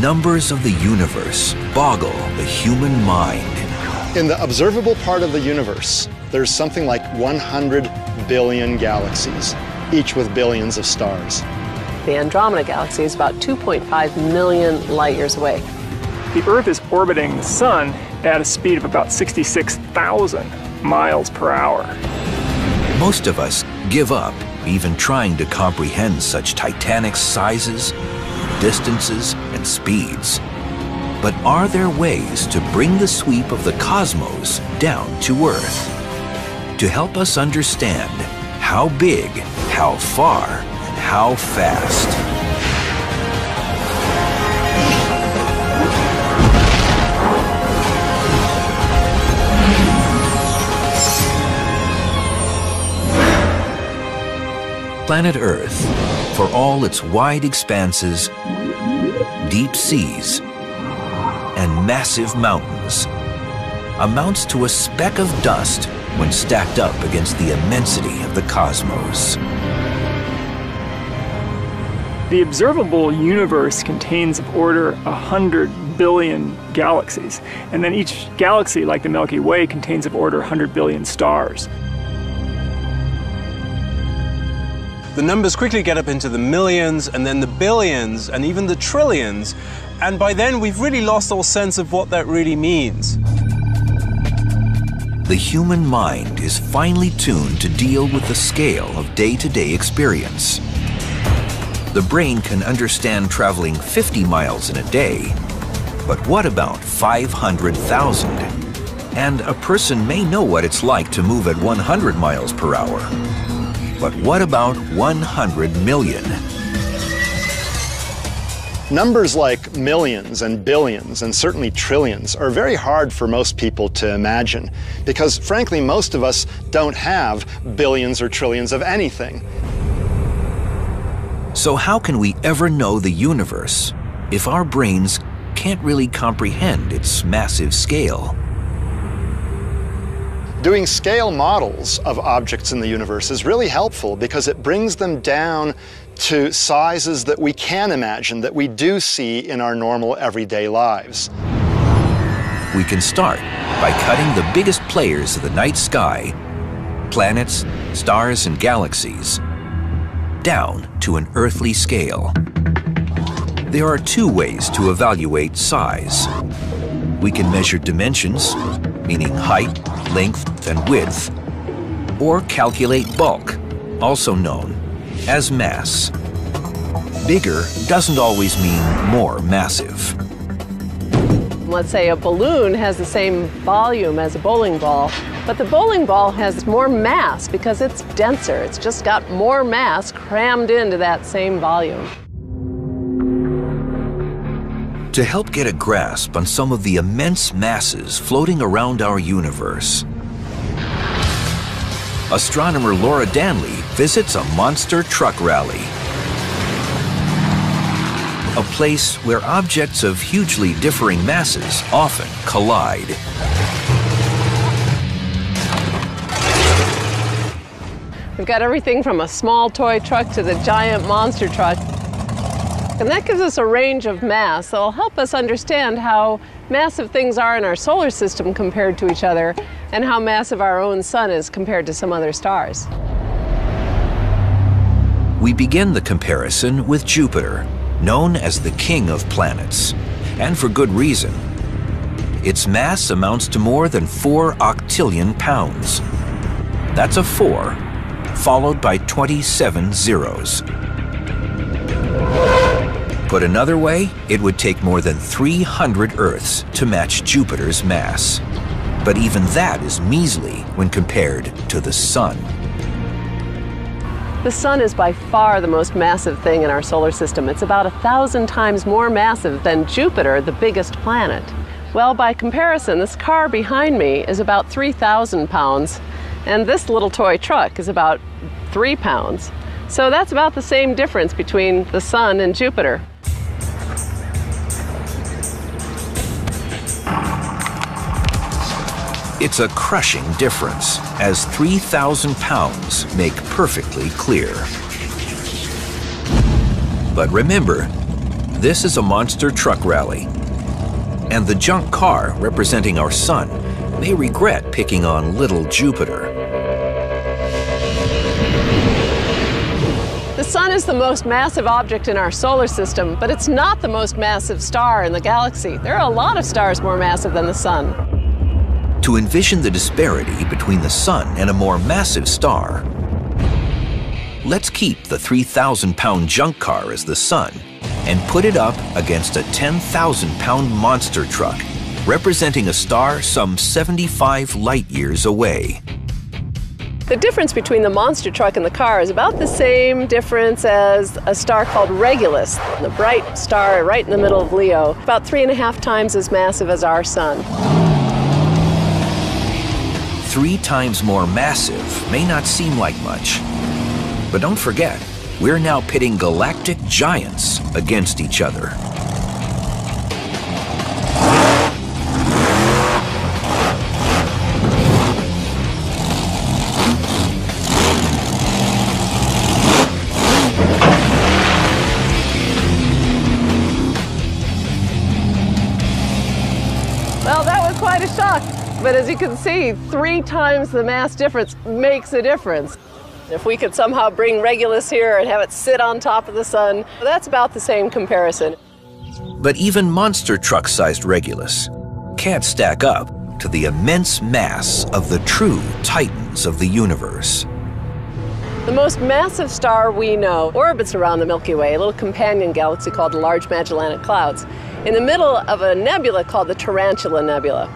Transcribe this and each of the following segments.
numbers of the universe boggle the human mind. In the observable part of the universe, there's something like 100 billion galaxies, each with billions of stars. The Andromeda Galaxy is about 2.5 million light years away. The Earth is orbiting the Sun at a speed of about 66,000 miles per hour. Most of us give up even trying to comprehend such titanic sizes, distances, and speeds. But are there ways to bring the sweep of the cosmos down to Earth? To help us understand how big, how far, and how fast. Planet Earth, for all its wide expanses, deep seas, and massive mountains, amounts to a speck of dust when stacked up against the immensity of the cosmos. The observable universe contains of order 100 billion galaxies, and then each galaxy, like the Milky Way, contains of order 100 billion stars. The numbers quickly get up into the millions, and then the billions, and even the trillions, and by then we've really lost all sense of what that really means. The human mind is finely tuned to deal with the scale of day-to-day experience. The brain can understand traveling 50 miles in a day, but what about 500,000? And a person may know what it's like to move at 100 miles per hour. But what about 100 million? Numbers like millions and billions and certainly trillions are very hard for most people to imagine because, frankly, most of us don't have billions or trillions of anything. So how can we ever know the universe if our brains can't really comprehend its massive scale? Doing scale models of objects in the universe is really helpful because it brings them down to sizes that we can imagine, that we do see in our normal everyday lives. We can start by cutting the biggest players of the night sky, planets, stars, and galaxies, down to an earthly scale. There are two ways to evaluate size. We can measure dimensions, meaning height, length, and width, or calculate bulk, also known as mass. Bigger doesn't always mean more massive. Let's say a balloon has the same volume as a bowling ball, but the bowling ball has more mass because it's denser. It's just got more mass crammed into that same volume. To help get a grasp on some of the immense masses floating around our universe, astronomer Laura Danley visits a monster truck rally. A place where objects of hugely differing masses often collide. We've got everything from a small toy truck to the giant monster truck. And that gives us a range of mass that will help us understand how massive things are in our solar system compared to each other, and how massive our own sun is compared to some other stars. We begin the comparison with Jupiter, known as the king of planets, and for good reason. Its mass amounts to more than 4 octillion pounds. That's a 4, followed by 27 zeros. Put another way, it would take more than 300 Earths to match Jupiter's mass. But even that is measly when compared to the Sun. The Sun is by far the most massive thing in our solar system. It's about 1,000 times more massive than Jupiter, the biggest planet. Well, by comparison, this car behind me is about 3,000 pounds, and this little toy truck is about 3 pounds. So that's about the same difference between the Sun and Jupiter. It's a crushing difference, as 3,000 pounds make perfectly clear. But remember, This is a monster truck rally. And the junk car, representing our sun, may regret picking on little Jupiter. The sun is the most massive object in our solar system, but it's not the most massive star in the galaxy. There are a lot of stars more massive than the sun. To envision the disparity between the sun and a more massive star, let's keep the 3,000-pound junk car as the sun and put it up against a 10,000-pound monster truck, representing a star some 75 light-years away. The difference between the monster truck and the car is about the same difference as a star called Regulus, the bright star right in the middle of Leo, about 3.5 times as massive as our sun. 3 times more massive may not seem like much, but don't forget, we're now pitting galactic giants against each other. Well, that was quite a shock. But as you can see, 3 times the mass difference makes a difference. If we could somehow bring Regulus here and have it sit on top of the sun, that's about the same comparison. But even monster truck-sized Regulus can't stack up to the immense mass of the true titans of the universe. The most massive star we know orbits around the Milky Way, a little companion galaxy called the Large Magellanic Clouds, in the middle of a nebula called the Tarantula Nebula.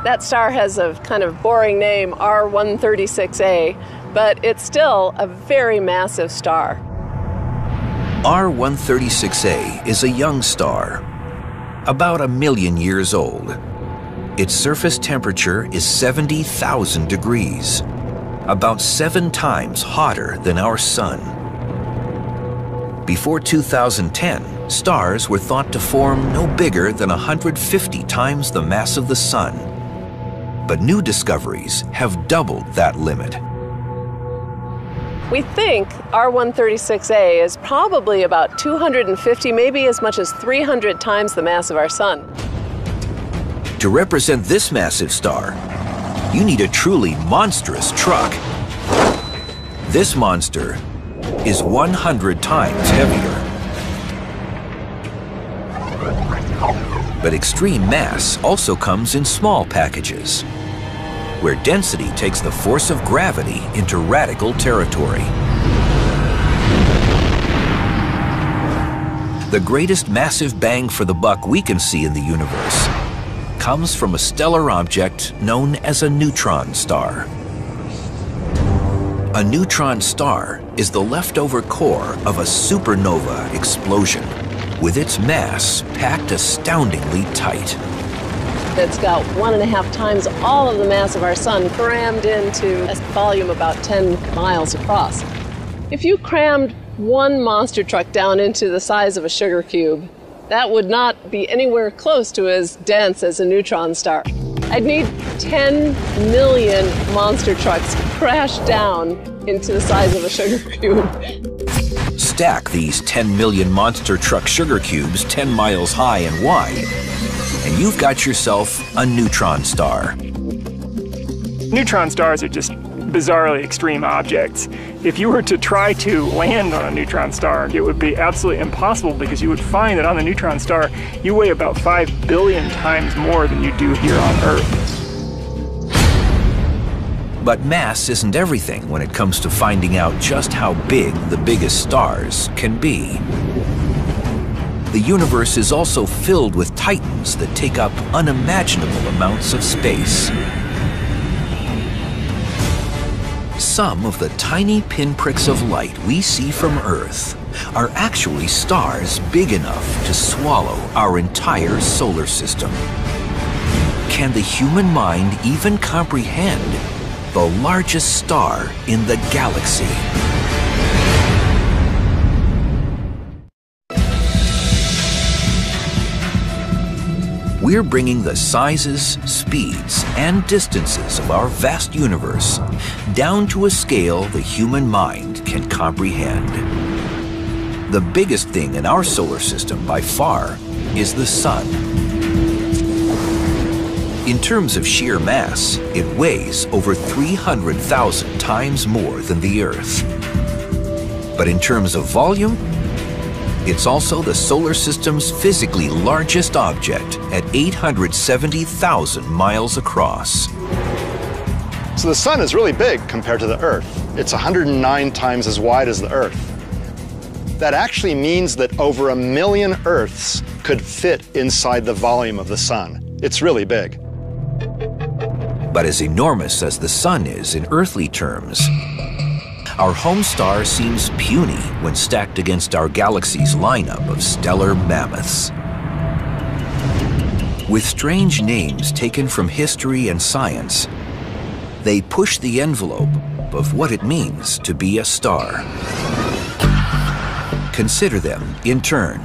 That star has a kind of boring name, R136a, but it's still a very massive star. R136a is a young star, about 1 million years old. Its surface temperature is 70,000 degrees, about 7 times hotter than our sun. Before 2010, stars were thought to form no bigger than 150 times the mass of the sun. But new discoveries have doubled that limit. We think R136a is probably about 250, maybe as much as 300 times the mass of our sun. To represent this massive star, you need a truly monstrous truck. This monster is 100 times heavier. But extreme mass also comes in small packages, where density takes the force of gravity into radical territory. The greatest massive bang for the buck we can see in the universe comes from a stellar object known as a neutron star. A neutron star is the leftover core of a supernova explosion, with its mass packed astoundingly tight. It's got 1.5 times all of the mass of our sun crammed into a volume about 10 miles across. If you crammed one monster truck down into the size of a sugar cube, that would not be anywhere close to as dense as a neutron star. I'd need 10 million monster trucks to crash down into the size of a sugar cube. Stack these 10 million monster truck sugar cubes 10 miles high and wide, and you've got yourself a neutron star. Neutron stars are just bizarrely extreme objects. If you were to try to land on a neutron star, it would be absolutely impossible, because you would find that on the neutron star, you weigh about 5 billion times more than you do here on Earth. But mass isn't everything when it comes to finding out just how big the biggest stars can be. The universe is also filled with titans that take up unimaginable amounts of space. Some of the tiny pinpricks of light we see from Earth are actually stars big enough to swallow our entire solar system. Can the human mind even comprehend the largest star in the galaxy? We're bringing the sizes, speeds, and distances of our vast universe down to a scale the human mind can comprehend. The biggest thing in our solar system by far is the Sun. In terms of sheer mass, it weighs over 300,000 times more than the Earth. But in terms of volume, it's also the solar system's physically largest object at 870,000 miles across. So the Sun is really big compared to the Earth. It's 109 times as wide as the Earth. That actually means that over 1 million Earths could fit inside the volume of the Sun. It's really big. But as enormous as the Sun is in earthly terms, our home star seems puny when stacked against our galaxy's lineup of stellar mammoths. With strange names taken from history and science, they push the envelope of what it means to be a star. Consider them in turn: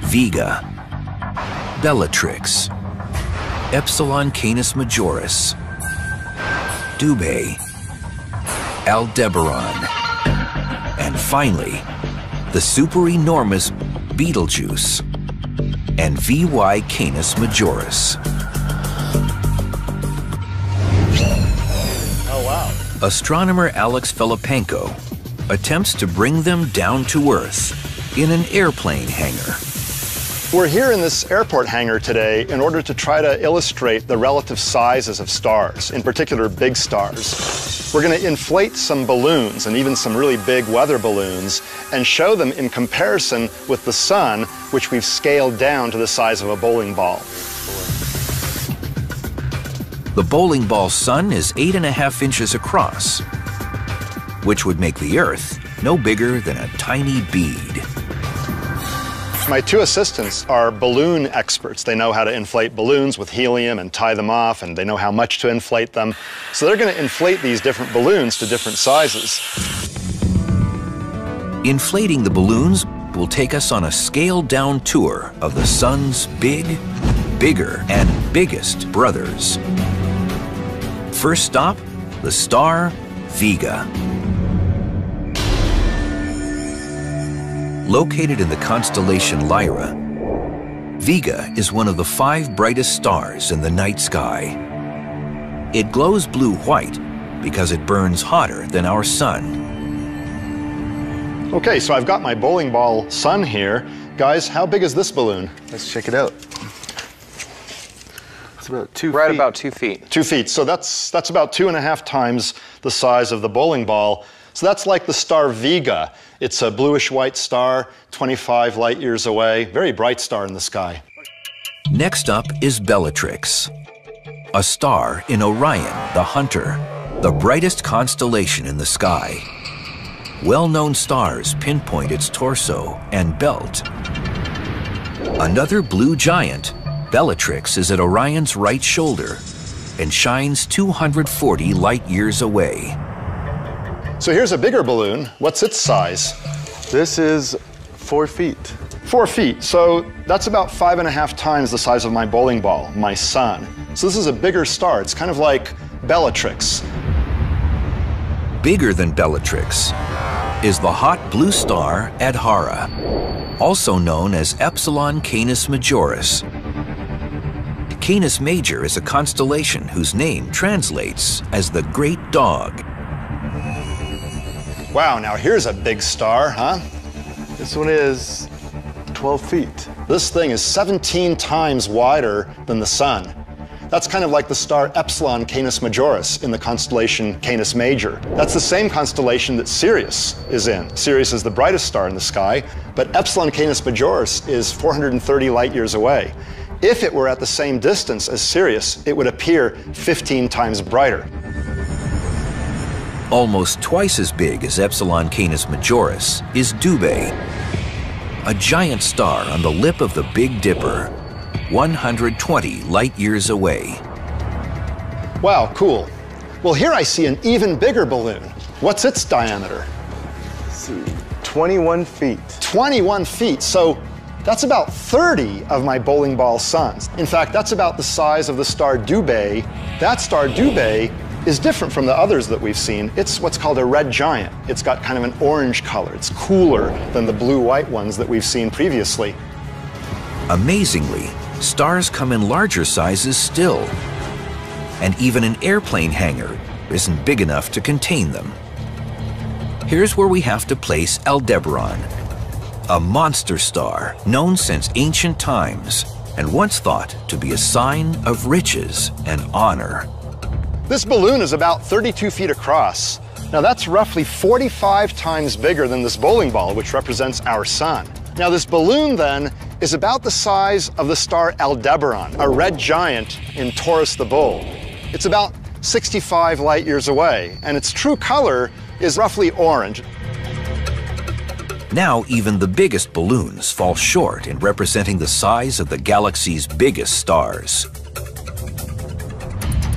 Vega, Bellatrix, Epsilon Canis Majoris, Dubhe, Aldebaran, and finally, the super-enormous Betelgeuse and VY Canis Majoris. Oh, wow. Astronomer Alex Filipenko attempts to bring them down to Earth in an airplane hangar. We're here in this airport hangar today in order to try to illustrate the relative sizes of stars, in particular big stars. We're going to inflate some balloons and even some really big weather balloons and show them in comparison with the Sun, which we've scaled down to the size of a bowling ball. The bowling ball Sun is 8.5 inches across, which would make the Earth no bigger than a tiny bead. My two assistants are balloon experts. They know how to inflate balloons with helium and tie them off, and they know how much to inflate them. So they're going to inflate these different balloons to different sizes. Inflating the balloons will take us on a scaled-down tour of the Sun's big, bigger, and biggest brothers. First stop, the star Vega. Located in the constellation Lyra, Vega is one of the 5 brightest stars in the night sky. It glows blue-white because it burns hotter than our Sun. Okay, so I've got my bowling ball Sun here. Guys, how big is this balloon? Let's check it out. It's about 2 feet. Right about 2 feet. 2 feet, so that's about 2.5 times the size of the bowling ball. So that's like the star Vega. It's a bluish-white star, 25 light years away, very bright star in the sky. Next up is Bellatrix, a star in Orion, the Hunter, the brightest constellation in the sky. Well-known stars pinpoint its torso and belt. Another blue giant, Bellatrix is at Orion's right shoulder and shines 240 light years away. So here's a bigger balloon. What's its size? This is 4 feet. 4 feet, so that's about 5.5 times the size of my bowling ball, my Sun. So this is a bigger star. It's kind of like Bellatrix. Bigger than Bellatrix is the hot blue star Adhara, also known as Epsilon Canis Majoris. Canis Major is a constellation whose name translates as the Great Dog. Wow, now here's a big star, huh? This one is 12 feet. This thing is 17 times wider than the Sun. That's kind of like the star Epsilon Canis Majoris in the constellation Canis Major. That's the same constellation that Sirius is in. Sirius is the brightest star in the sky, but Epsilon Canis Majoris is 430 light years away. If it were at the same distance as Sirius, it would appear 15 times brighter. Almost twice as big as Epsilon Canis Majoris is Dubhe, a giant star on the lip of the Big Dipper, 120 light years away. Wow, cool. Well, here I see an even bigger balloon. What's its diameter? Let's see, 21 feet. 21 feet, so that's about 30 of my bowling ball Suns. In fact, that's about the size of the star Dubhe. That star Dubhe is different from the others that we've seen. It's what's called a red giant. It's got kind of an orange color. It's cooler than the blue-white ones that we've seen previously. Amazingly, stars come in larger sizes still. And even an airplane hangar isn't big enough to contain them. Here's where we have to place Aldebaran, a monster star known since ancient times and once thought to be a sign of riches and honor. This balloon is about 32 feet across. Now that's roughly 45 times bigger than this bowling ball, which represents our sun. Now this balloon then is about the size of the star Aldebaran, a red giant in Taurus the Bull. It's about 65 light years away, and its true color is roughly orange. Now even the biggest balloons fall short in representing the size of the galaxy's biggest stars.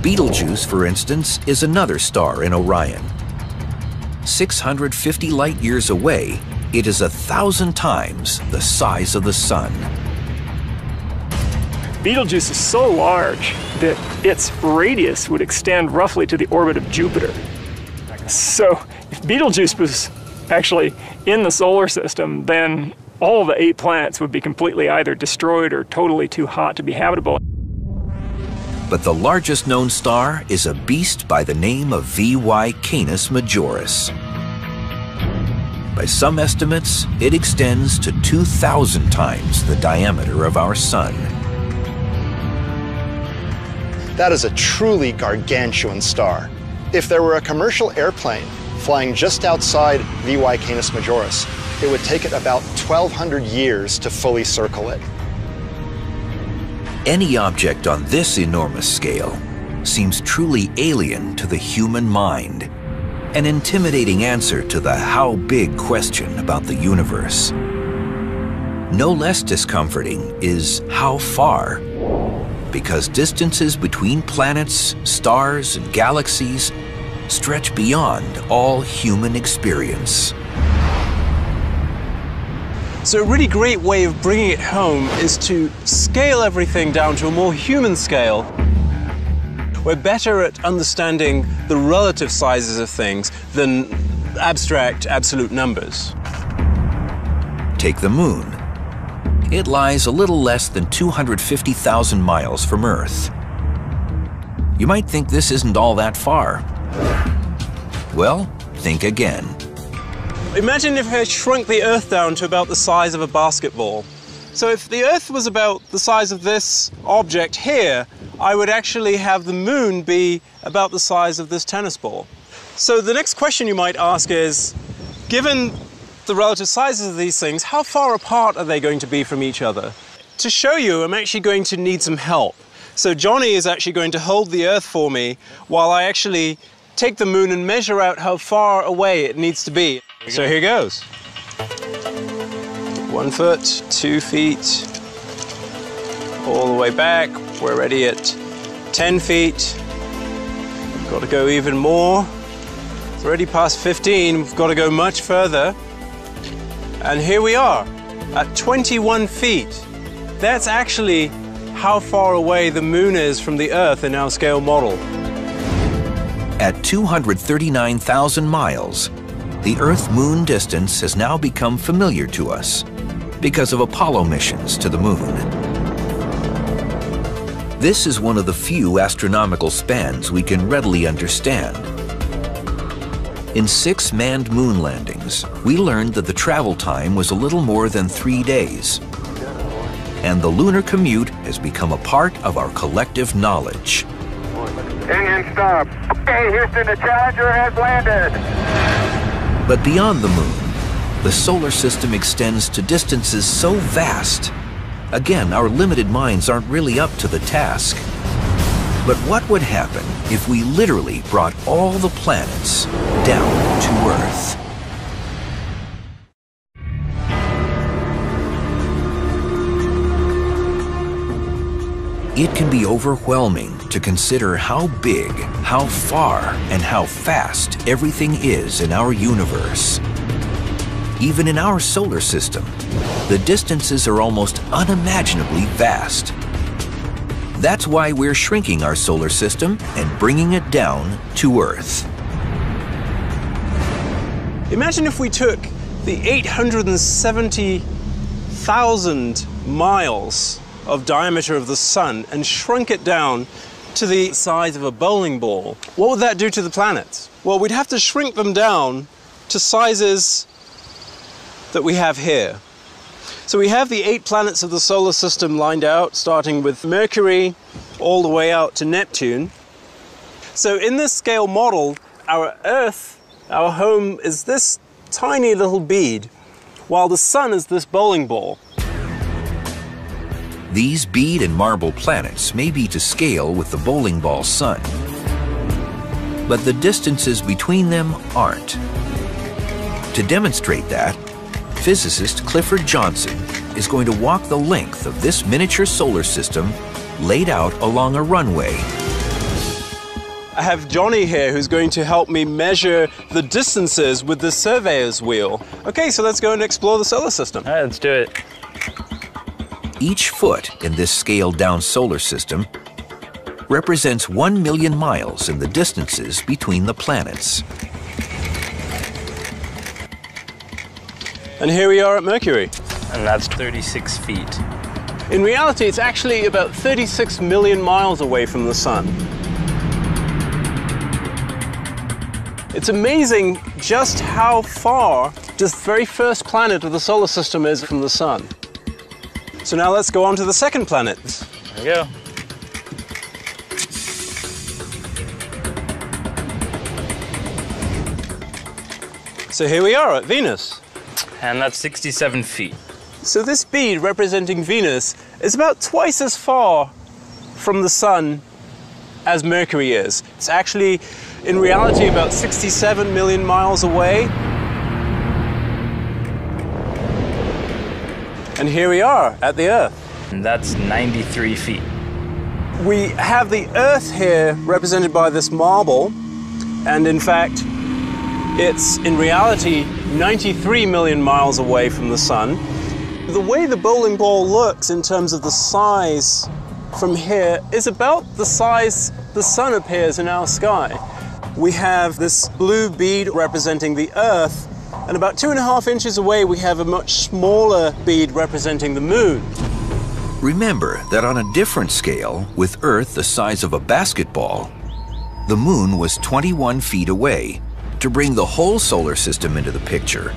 Betelgeuse, for instance, is another star in Orion. 650 light years away, it is 1,000 times the size of the sun. Betelgeuse is so large that its radius would extend roughly to the orbit of Jupiter. So if Betelgeuse was actually in the solar system, then all the 8 planets would be completely either destroyed or totally too hot to be habitable. But the largest known star is a beast by the name of VY Canis Majoris. By some estimates, it extends to 2,000 times the diameter of our sun. That is a truly gargantuan star. If there were a commercial airplane flying just outside VY Canis Majoris, it would take it about 1,200 years to fully circle it. Any object on this enormous scale seems truly alien to the human mind, an intimidating answer to the how big question about the universe. No less discomforting is how far, because distances between planets, stars, and galaxies stretch beyond all human experience. So a really great way of bringing it home is to scale everything down to a more human scale. We're better at understanding the relative sizes of things than abstract, absolute numbers. Take the moon. It lies a little less than 250,000 miles from Earth. You might think this isn't all that far. Well, think again. Imagine if I shrunk the Earth down to about the size of a basketball. So if the Earth was about the size of this object here, I would actually have the moon be about the size of this tennis ball. So the next question you might ask is, given the relative sizes of these things, how far apart are they going to be from each other? To show you, I'm actually going to need some help. So Johnny is actually going to hold the Earth for me while I actually take the moon and measure out how far away it needs to be. So here goes. 1 foot, 2 feet, all the way back. We're already at 10 feet. We've got to go even more. It's already past 15. We've got to go much further. And here we are at 21 feet. That's actually how far away the moon is from the Earth in our scale model. At 239,000 miles, the Earth-Moon distance has now become familiar to us because of Apollo missions to the moon. This is one of the few astronomical spans we can readily understand. In 6 manned moon landings, we learned that the travel time was a little more than 3 days. And the lunar commute has become a part of our collective knowledge. Engine stop. Okay, Houston, the Challenger has landed. But beyond the moon, the solar system extends to distances so vast. Again, our limited minds aren't really up to the task. But what would happen if we literally brought all the planets down to Earth? It can be overwhelming to consider how big, how far, and how fast everything is in our universe. Even in our solar system, the distances are almost unimaginably vast. That's why we're shrinking our solar system and bringing it down to Earth. Imagine if we took the 870,000 miles of diameter of the sun and shrunk it down to the size of a bowling ball. What would that do to the planets? Well, we'd have to shrink them down to sizes that we have here. So we have the 8 planets of the solar system lined out, starting with Mercury all the way out to Neptune. So in this scale model, our Earth, our home, is this tiny little bead, while the sun is this bowling ball. These bead and marble planets may be to scale with the bowling ball sun, but the distances between them aren't. To demonstrate that, physicist Clifford Johnson is going to walk the length of this miniature solar system laid out along a runway. I have Johnny here who's going to help me measure the distances with the surveyor's wheel. Okay, so let's go and explore the solar system. All right, let's do it. Each foot in this scaled-down solar system represents 1 million miles in the distances between the planets. And here we are at Mercury. And that's 36 feet. In reality, it's actually about 36 million miles away from the sun. It's amazing just how far this very first planet of the solar system is from the sun. So now let's go on to the second planet. There we go. So here we are at Venus. And that's 67 feet. So this bead representing Venus is about twice as far from the sun as Mercury is. It's actually, in reality, about 67 million miles away. And here we are at the Earth. And that's 93 feet. We have the Earth here represented by this marble, and in fact, it's in reality 93 million miles away from the sun. The way the bowling ball looks in terms of the size from here is about the size the sun appears in our sky. We have this blue bead representing the Earth, and about 2.5 inches away we have a much smaller bead representing the moon. Remember that on a different scale, with Earth the size of a basketball, the moon was 21 feet away. To bring the whole solar system into the picture,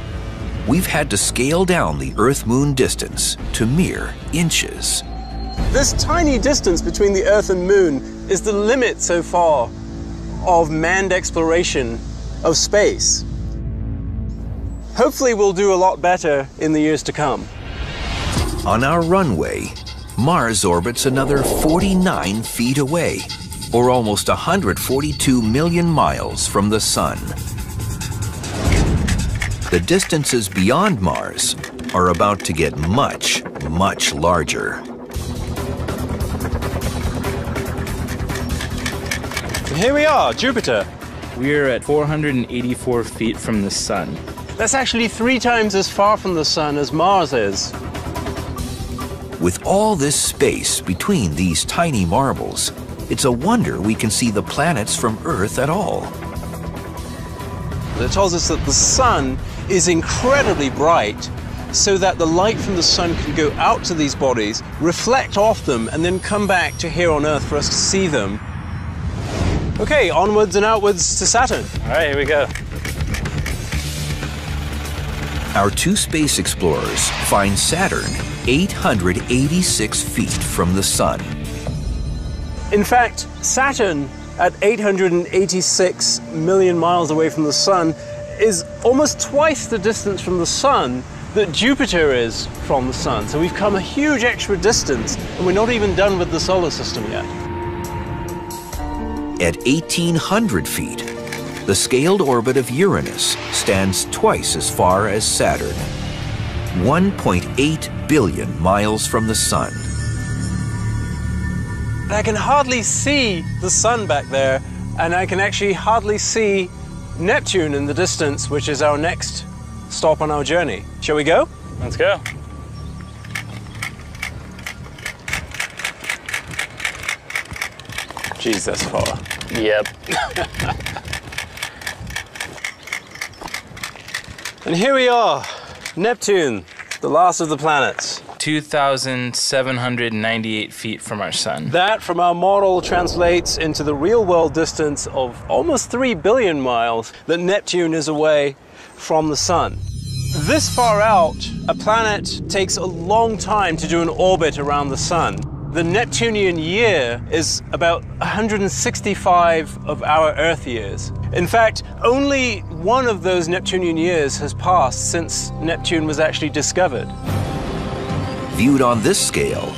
we've had to scale down the Earth-Moon distance to mere inches. This tiny distance between the Earth and Moon is the limit so far of manned exploration of space. Hopefully we'll do a lot better in the years to come. On our runway, Mars orbits another 49 feet away, or almost 142 million miles from the Sun. The distances beyond Mars are about to get much, much larger. And here we are, Jupiter. We're at 484 feet from the sun. That's actually 3 times as far from the sun as Mars is. With all this space between these tiny marbles, it's a wonder we can see the planets from Earth at all. It tells us that the sun is incredibly bright, so that the light from the sun can go out to these bodies, reflect off them, and then come back to here on Earth for us to see them. Okay, onwards and outwards to Saturn. All right, here we go. Our 2 space explorers find Saturn 886 feet from the sun. In fact, Saturn, at 886 million miles away from the sun, is almost twice the distance from the sun that Jupiter is from the sun. So we've come a huge extra distance, and we're not even done with the solar system yet. At 1,800 feet, the scaled orbit of Uranus stands twice as far as Saturn, 1.8 billion miles from the sun. I can hardly see the sun back there, and I can actually hardly see Neptune in the distance, which is our next stop on our journey. Shall we go? Let's go. Geez, that's far. Yep. And here we are, Neptune, the last of the planets. 2,798 feet from our sun. That, from our model, translates into the real-world distance of almost 3 billion miles that Neptune is away from the sun. This far out, a planet takes a long time to do an orbit around the sun. The Neptunian year is about 165 of our Earth years. In fact, only one of those Neptunian years has passed since Neptune was actually discovered. Viewed on this scale,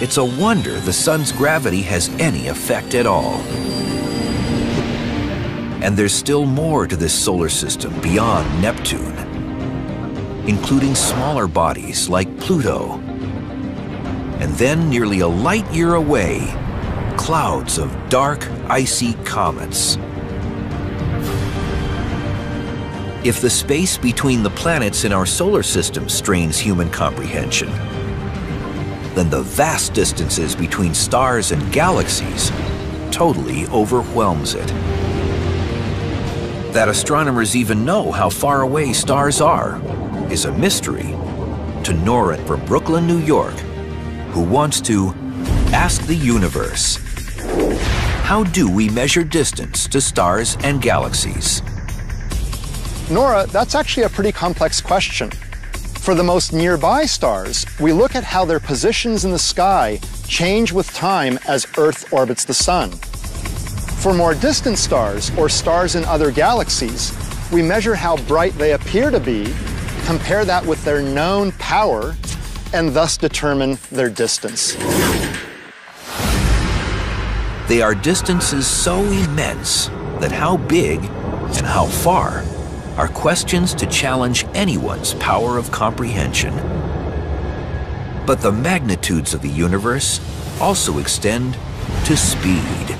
it's a wonder the sun's gravity has any effect at all. And there's still more to this solar system beyond Neptune, including smaller bodies like Pluto. And then, nearly a light year away, clouds of dark, icy comets. If the space between the planets in our solar system strains human comprehension, then the vast distances between stars and galaxies totally overwhelms it. That astronomers even know how far away stars are is a mystery to Nora from Brooklyn, New York, who wants to ask the universe, how do we measure distance to stars and galaxies? Nora, that's actually a pretty complex question. For the most nearby stars, we look at how their positions in the sky change with time as Earth orbits the sun. For more distant stars, or stars in other galaxies, we measure how bright they appear to be, compare that with their known power, and thus determine their distance. They are distances so immense that how big and how far are questions to challenge anyone's power of comprehension. But the magnitudes of the universe also extend to speed.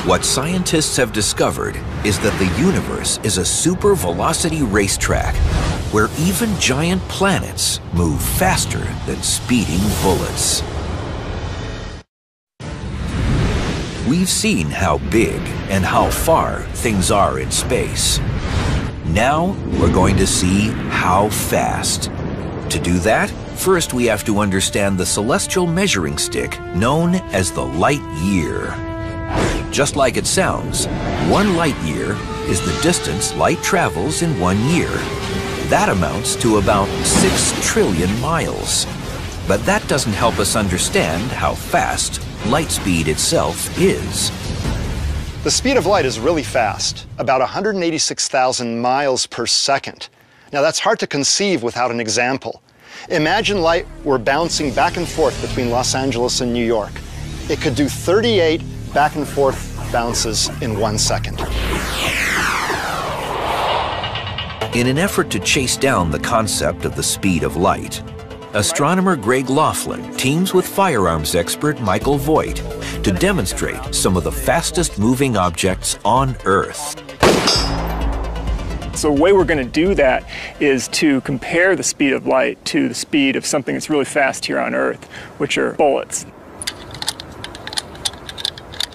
What scientists have discovered is that the universe is a super-velocity racetrack where even giant planets move faster than speeding bullets. We've seen how big and how far things are in space. Now we're going to see how fast. To do that, first we have to understand the celestial measuring stick known as the light year. Just like it sounds, 1 light year is the distance light travels in 1 year. That amounts to about 6 trillion miles. But that doesn't help us understand how fast light speed itself is. The speed of light is really fast, about 186,000 miles per second. Now that's hard to conceive without an example. Imagine light were bouncing back and forth between Los Angeles and New York. It could do 38 back and forth bounces in 1 second. In an effort to chase down the concept of the speed of light, astronomer Greg Laughlin teams with firearms expert Michael Voigt to demonstrate some of the fastest moving objects on Earth. So the way we're going to do that is to compare the speed of light to the speed of something that's really fast here on Earth, which are bullets.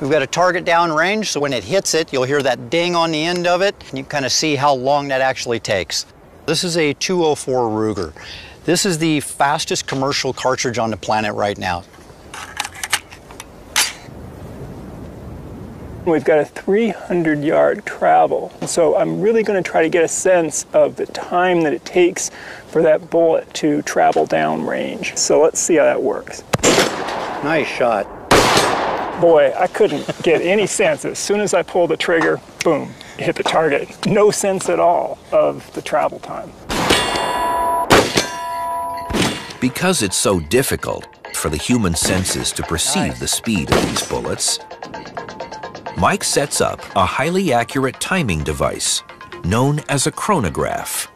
We've got a target downrange, so when it hits it, you'll hear that ding on the end of it, and you kind of see how long that actually takes. This is a 204 Ruger. This is the fastest commercial cartridge on the planet right now. We've got a 300-yard travel, so I'm really going to try to get a sense of the time that it takes for that bullet to travel downrange. So let's see how that works. Nice shot. Boy, I couldn't get any sense. As soon as I pulled the trigger, boom, it hit the target. No sense at all of the travel time. Because it's so difficult for the human senses to perceive the speed of these bullets, Mike sets up a highly accurate timing device known as a chronograph.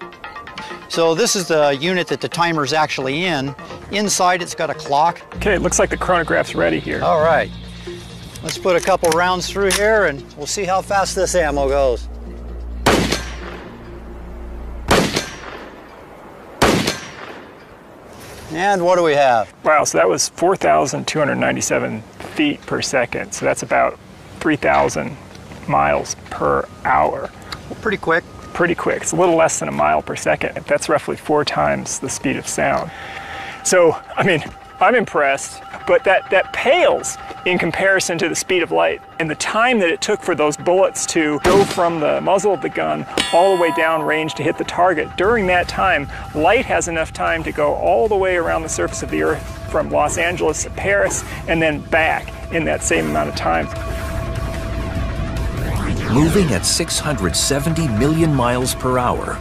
So this is the unit that the timer's actually in. Inside it's got a clock. Okay, it looks like the chronograph's ready here. All right. Let's put a couple rounds through here and we'll see how fast this ammo goes. And what do we have? Wow, so that was 4,297 feet per second. So that's about 3,000 miles per hour. Pretty quick. Pretty quick. It's a little less than a mile per second. That's roughly 4 times the speed of sound. So, I mean, I'm impressed, but that pales in comparison to the speed of light. And the time that it took for those bullets to go from the muzzle of the gun all the way down range to hit the target, during that time, light has enough time to go all the way around the surface of the Earth from Los Angeles to Paris and then back in that same amount of time. Moving at 670 million miles per hour,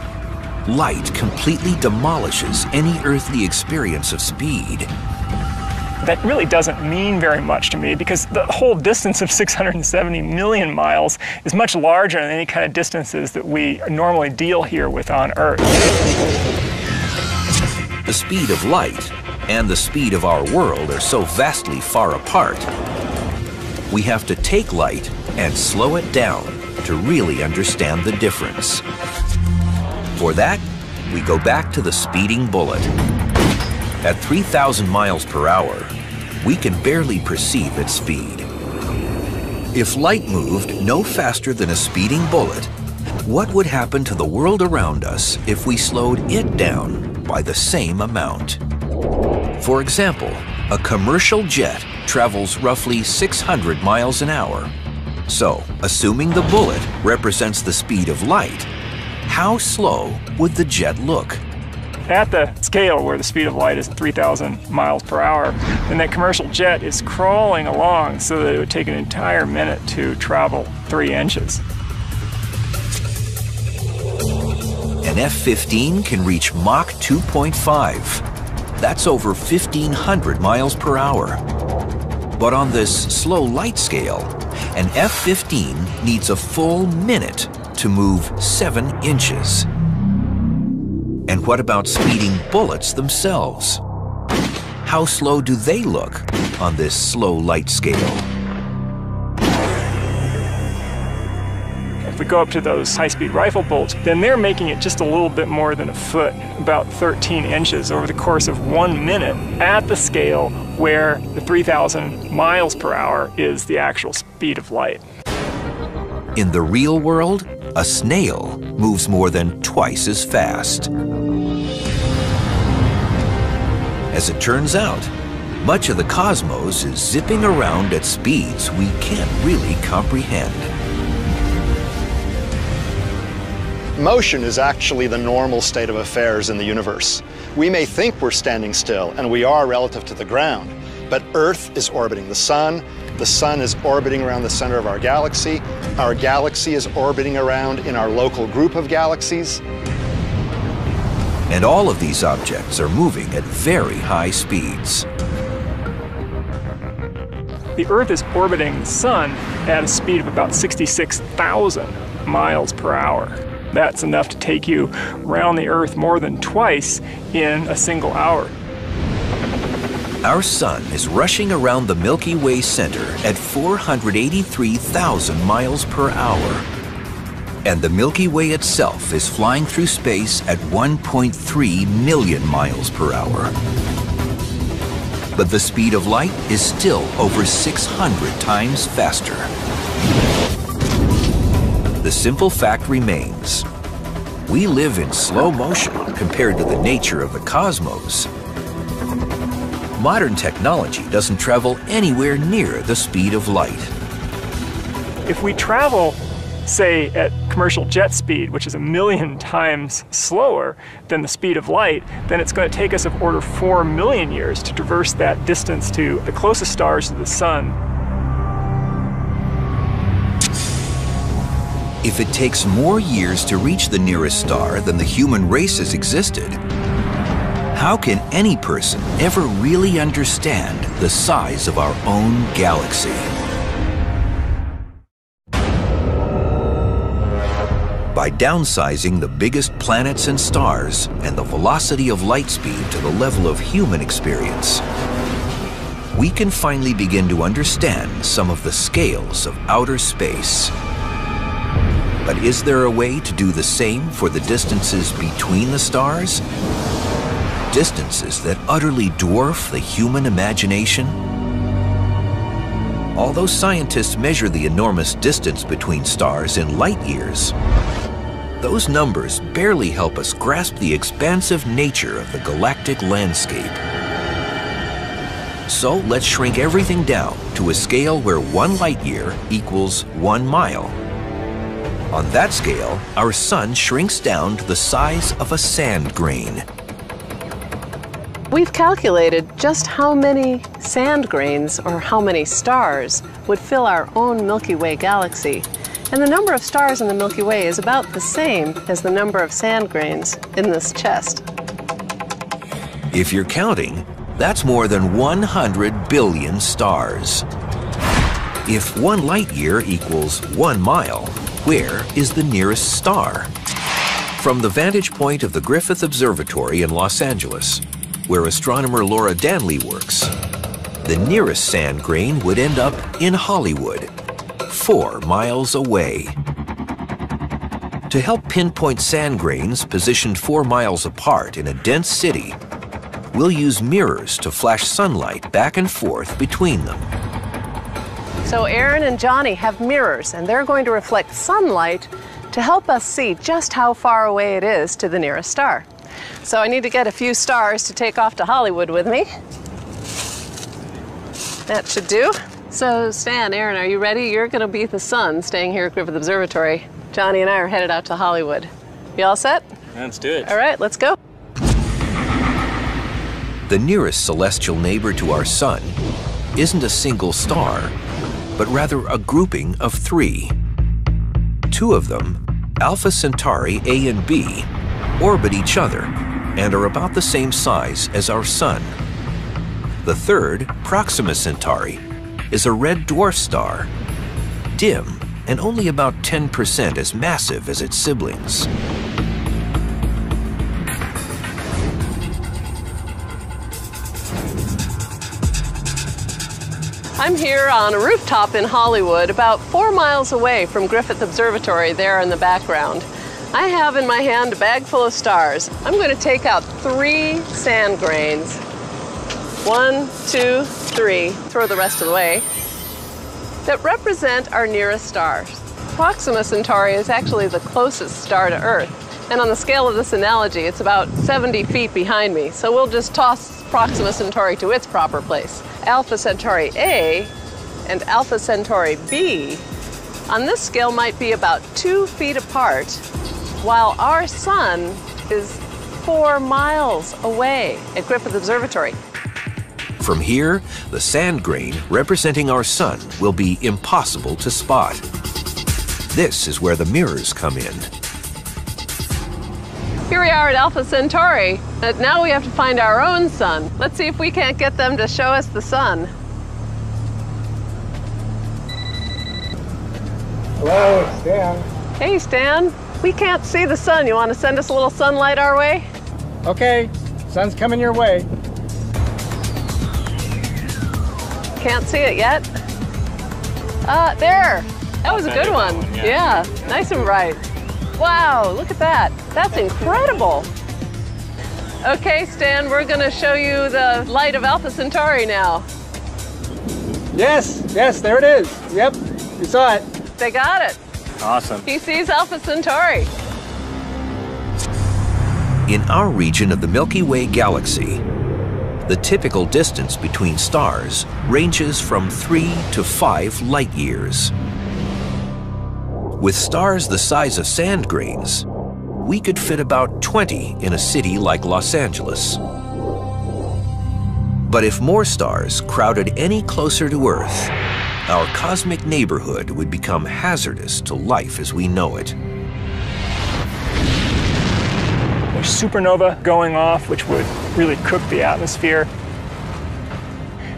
light completely demolishes any earthly experience of speed. That really doesn't mean very much to me because the whole distance of 670 million miles is much larger than any kind of distances that we normally deal here with on Earth. The speed of light and the speed of our world are so vastly far apart. We have to take light and slow it down to really understand the difference. For that, we go back to the speeding bullet. At 3,000 miles per hour, we can barely perceive its speed. If light moved no faster than a speeding bullet, what would happen to the world around us if we slowed it down by the same amount? For example, a commercial jet travels roughly 600 miles an hour. So, assuming the bullet represents the speed of light, how slow would the jet look? At the scale where the speed of light is 3,000 miles per hour, then that commercial jet is crawling along so that it would take an entire minute to travel 3 inches. An F-15 can reach Mach 2.5. That's over 1,500 miles per hour. But on this slow light scale, an F-15 needs a full minute to move 7 inches. And what about speeding bullets themselves? How slow do they look on this slow light scale? If we go up to those high-speed rifle bolts, then they're making it just a little bit more than a foot, about 13 inches over the course of 1 minute at the scale where the 3,000 miles per hour is the actual speed of light. In the real world, a snail moves more than twice as fast. As it turns out, much of the cosmos is zipping around at speeds we can't really comprehend. Motion is actually the normal state of affairs in the universe. We may think we're standing still, and we are relative to the ground, but Earth is orbiting the sun is orbiting around the center of our galaxy is orbiting around in our local group of galaxies. And all of these objects are moving at very high speeds. The Earth is orbiting the sun at a speed of about 66,000 miles per hour. That's enough to take you around the Earth more than twice in a single hour. Our sun is rushing around the Milky Way center at 483,000 miles per hour. And the Milky Way itself is flying through space at 1.3 million miles per hour. But the speed of light is still over 600 times faster. The simple fact remains, we live in slow motion compared to the nature of the cosmos. Modern technology doesn't travel anywhere near the speed of light. If we travel, say, at commercial jet speed, which is 1 million times slower than the speed of light, then it's going to take us of order 4 million years to traverse that distance to the closest stars to the sun. If it takes more years to reach the nearest star than the human race has existed, how can any person ever really understand the size of our own galaxy? By downsizing the biggest planets and stars and the velocity of light speed to the level of human experience, we can finally begin to understand some of the scales of outer space. But is there a way to do the same for the distances between the stars? distances that utterly dwarf the human imagination? Although scientists measure the enormous distance between stars in light years, those numbers barely help us grasp the expansive nature of the galactic landscape. So let's shrink everything down to a scale where 1 light year equals 1 mile. On that scale, our sun shrinks down to the size of a sand grain. We've calculated just how many sand grains, or how many stars, would fill our own Milky Way galaxy. And the number of stars in the Milky Way is about the same as the number of sand grains in this chest. If you're counting, that's more than 100 billion stars. If 1 light year equals 1 mile, where is the nearest star? From the vantage point of the Griffith Observatory in Los Angeles, where astronomer Laura Danley works, the nearest sand grain would end up in Hollywood, 4 miles away. To help pinpoint sand grains positioned 4 miles apart in a dense city, we'll use mirrors to flash sunlight back and forth between them. So Aaron and Johnny have mirrors, and they're going to reflect sunlight to help us see just how far away it is to the nearest star. So I need to get a few stars to take off to Hollywood with me. That should do. So Stan, Aaron, are you ready? You're going to be the sun staying here at Griffith Observatory. Johnny and I are headed out to Hollywood. You all set? Let's do it. All right, let's go. The nearest celestial neighbor to our sun isn't a single star, but rather a grouping of 3. 2 of them, Alpha Centauri A and B, orbit each other and are about the same size as our sun. The third, Proxima Centauri, is a red dwarf star, dim and only about 10% as massive as its siblings. I'm here on a rooftop in Hollywood, about 4 miles away from Griffith Observatory there in the background. I have in my hand a bag full of stars. I'm going to take out 3 sand grains. 1, 2, 3, throw the rest of the way, that represent our nearest stars. Proxima Centauri is actually the closest star to Earth, and on the scale of this analogy, it's about 70 feet behind me, so we'll just toss Proxima Centauri to its proper place. Alpha Centauri A and Alpha Centauri B on this scale might be about 2 feet apart, while our sun is 4 miles away at Griffith Observatory. From here, the sand grain representing our sun will be impossible to spot. This is where the mirrors come in. Here we are at Alpha Centauri, but now we have to find our own sun. Let's see if we can't get them to show us the sun. Hello, it's Stan. Hey, Stan. We can't see the sun. You want to send us a little sunlight our way? Okay, sun's coming your way. Can't see it yet. There. That was a good one. Yeah, nice and bright. Wow, look at that. That's incredible. Okay, Stan, we're going to show you the light of Alpha Centauri now. Yes, there it is. Yep, you saw it. They got it. Awesome. He sees Alpha Centauri. In our region of the Milky Way galaxy, the typical distance between stars ranges from 3 to 5 light years. With stars the size of sand grains, we could fit about 20 in a city like Los Angeles. But if more stars crowded any closer to Earth, our cosmic neighborhood would become hazardous to life as we know it. There's supernova going off, which would really cook the atmosphere.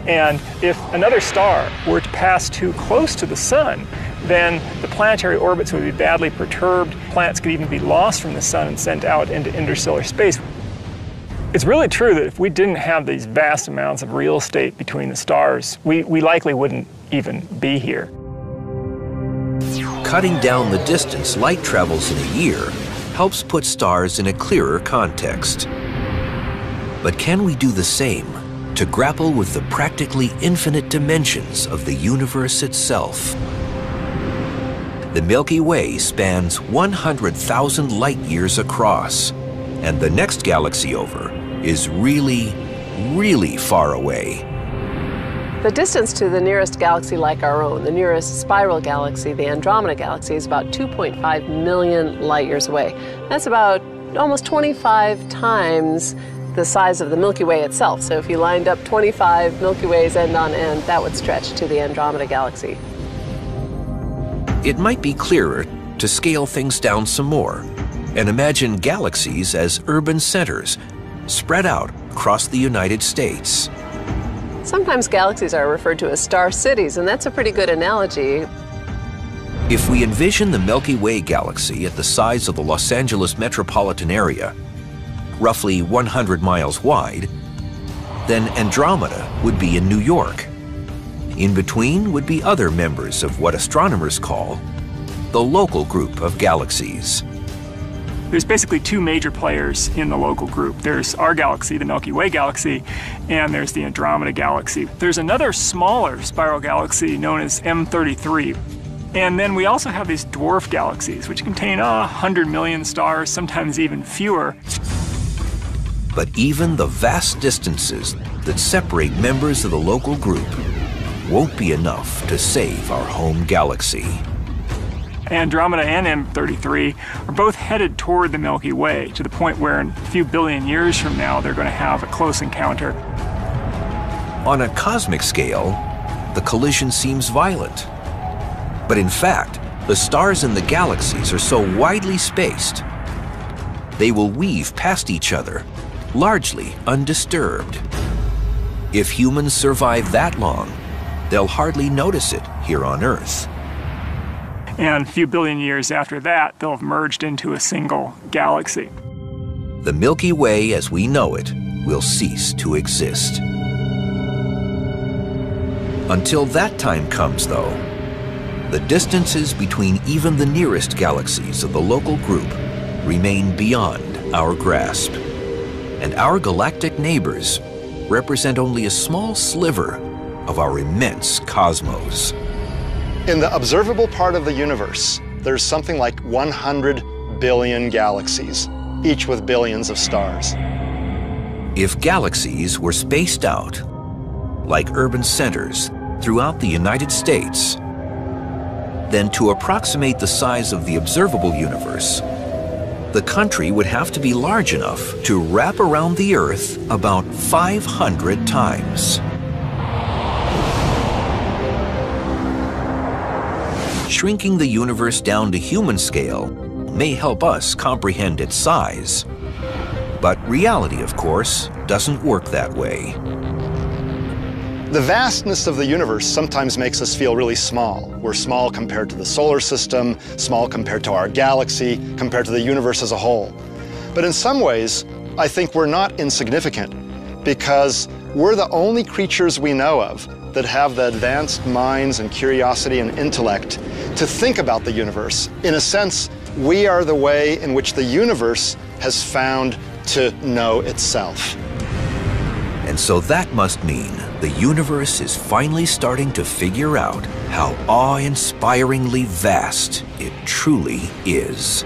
And if another star were to pass too close to the sun, then the planetary orbits would be badly perturbed. Planets could even be lost from the sun and sent out into interstellar space. It's really true that if we didn't have these vast amounts of real estate between the stars, we likely wouldn't even be here. Cutting down the distance light travels in a year helps put stars in a clearer context. But can we do the same to grapple with the practically infinite dimensions of the universe itself? The Milky Way spans 100,000 light years across, and the next galaxy over is really, really far away. The distance to the nearest galaxy like our own, the nearest spiral galaxy, the Andromeda Galaxy, is about 2.5 million light years away. That's about almost 25 times the size of the Milky Way itself. So if you lined up 25 Milky Ways end on end, that would stretch to the Andromeda Galaxy. It might be clearer to scale things down some more and imagine galaxies as urban centers spread out across the United States. Sometimes galaxies are referred to as star cities, and that's a pretty good analogy. If we envision the Milky Way galaxy at the size of the Los Angeles metropolitan area, roughly 100 miles wide, then Andromeda would be in New York. In between would be other members of what astronomers call the local group of galaxies. There's basically two major players in the local group. There's our galaxy, the Milky Way galaxy, and there's the Andromeda Galaxy. There's another smaller spiral galaxy known as M33. And then we also have these dwarf galaxies, which contain 100 million stars, sometimes even fewer. But even the vast distances that separate members of the local group won't be enough to save our home galaxy. Andromeda and M33 are both headed toward the Milky Way, to the point where in a few billion years from now they're going to have a close encounter. On a cosmic scale, the collision seems violent. But in fact, the stars in the galaxies are so widely spaced, they will weave past each other, largely undisturbed. If humans survive that long, they'll hardly notice it here on Earth. And a few billion years after that, they'll have merged into a single galaxy. The Milky Way as we know it will cease to exist. Until that time comes, though, the distances between even the nearest galaxies of the local group remain beyond our grasp. And our galactic neighbors represent only a small sliver of our immense cosmos. In the observable part of the universe, there's something like 100 billion galaxies, each with billions of stars. If galaxies were spaced out, like urban centers throughout the United States, then to approximate the size of the observable universe, the country would have to be large enough to wrap around the Earth about 500 times. Shrinking the universe down to human scale may help us comprehend its size. But reality, of course, doesn't work that way. The vastness of the universe sometimes makes us feel really small. We're small compared to the solar system, small compared to our galaxy, compared to the universe as a whole. But in some ways, I think we're not insignificant, because we're the only creatures we know of that have the advanced minds and curiosity and intellect to think about the universe. In a sense, we are the way in which the universe has found to know itself. And so that must mean the universe is finally starting to figure out how awe-inspiringly vast it truly is.